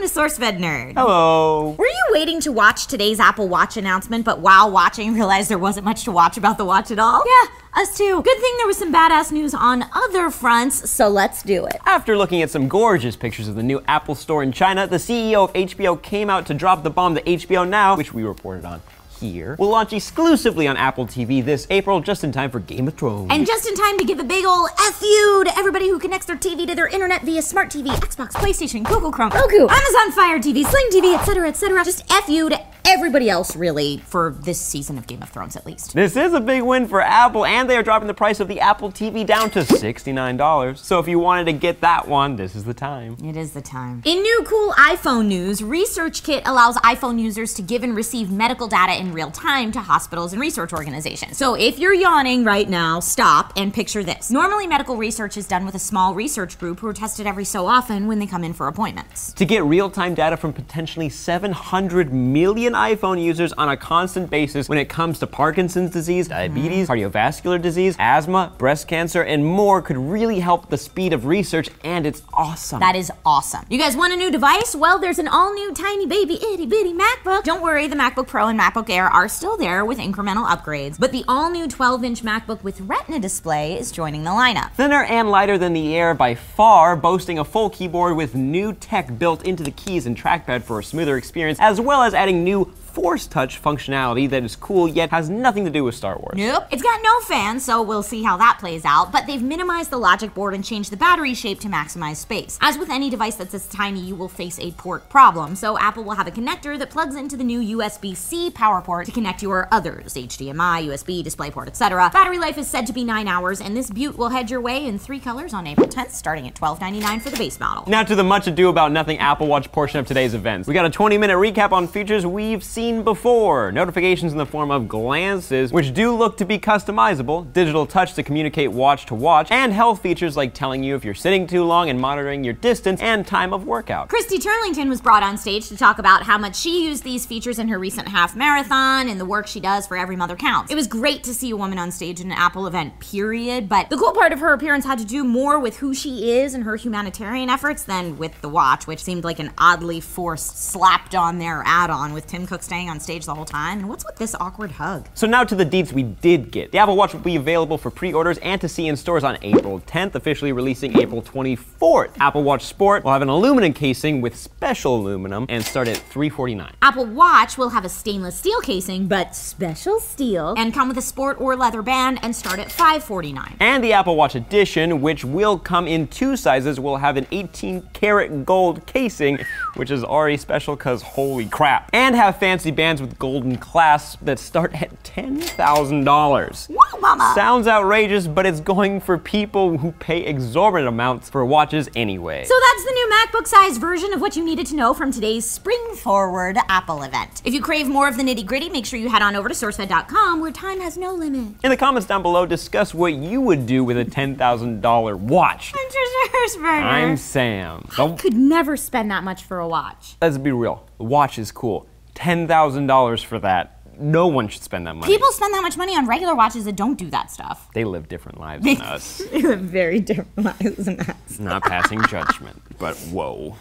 welcome to SourceFedNERD. Hello. Were you waiting to watch today's Apple Watch announcement, but while watching realized there wasn't much to watch about the watch at all? Yeah, us too. Good thing there was some badass news on other fronts, so let's do it. After looking at some gorgeous pictures of the new Apple Store in China, the CEO of HBO came out to drop the bomb that HBO Now, which we reported on here, will launch exclusively on Apple TV this April, just in time for Game of Thrones. And just in time to give a big ol' F you to everybody who connects their TV to their internet via Smart TV, Xbox, PlayStation, Google Chrome, Roku, Amazon Fire TV, Sling TV, etc., etc. Just F you to everybody else, really, for this season of Game of Thrones, at least. This is a big win for Apple, and they are dropping the price of the Apple TV down to $69. So if you wanted to get that one, this is the time. It is the time. In new cool iPhone news, ResearchKit allows iPhone users to give and receive medical data in real time to hospitals and research organizations. So if you're yawning right now, stop and picture this. Normally, medical research is done with a small research group who are tested every so often when they come in for appointments. To get real-time data from potentially 700 million iPhone users on a constant basis when it comes to Parkinson's disease, diabetes, cardiovascular disease, asthma, breast cancer, and more could really help the speed of research, and it's awesome. That is awesome. You guys want a new device? Well, there's an all-new tiny baby itty-bitty MacBook. Don't worry, the MacBook Pro and MacBook Air are still there with incremental upgrades, but the all-new 12-inch MacBook with Retina display is joining the lineup. Thinner and lighter than the Air by far, boasting a full keyboard with new tech built into the keys and trackpad for a smoother experience, as well as adding new Force Touch functionality that is cool yet has nothing to do with Star Wars. Nope. It's got no fan, so we'll see how that plays out, but they've minimized the logic board and changed the battery shape to maximize space. As with any device that's this tiny, you will face a port problem, so Apple will have a connector that plugs into the new USB-C power port to connect your others, HDMI, USB, DisplayPort, etc. Battery life is said to be 9 hours, and this beaut will head your way in 3 colors on April 10th, starting at $12.99 for the base model. Now to the much ado about nothing Apple Watch portion of today's events. We got a 20-minute recap on features we've seen before. Notifications in the form of glances, which do look to be customizable, digital touch to communicate watch to watch, and health features like telling you if you're sitting too long and monitoring your distance and time of workout. Christy Turlington was brought on stage to talk about how much she used these features in her recent half marathon and the work she does for Every Mother Counts. It was great to see a woman on stage in an Apple event, period, but the cool part of her appearance had to do more with who she is and her humanitarian efforts than with the watch, which seemed like an oddly forced slapped on there add-on with Tim Cook staying on stage the whole time. And what's with this awkward hug? So now to the deets we did get. The Apple Watch will be available for pre-orders and to see in stores on April 10th, officially releasing April 24th. Apple Watch Sport will have an aluminum casing with special aluminum and start at $349. Apple Watch will have a stainless steel casing, but special steel, and come with a sport or leather band and start at $549. And the Apple Watch Edition, which will come in 2 sizes, will have an 18-karat gold casing, which is already special because holy crap, and have fancy bands with golden clasps that start at $10,000. Whoa, mama! Sounds outrageous, but it's going for people who pay exorbitant amounts for watches anyway. So that's the new MacBook-sized version of what you needed to know from today's spring-forward Apple event. If you crave more of the nitty-gritty, make sure you head on over to SourceFed.com, where time has no limit. In the comments down below, discuss what you would do with a $10,000 watch. I'm Sam. I could never spend that much for a watch. Let's be real. The watch is cool. $10,000 for that. No one should spend that money. People spend that much money on regular watches that don't do that stuff. They live different lives than us. They live very different lives than us. Not passing judgment, but whoa.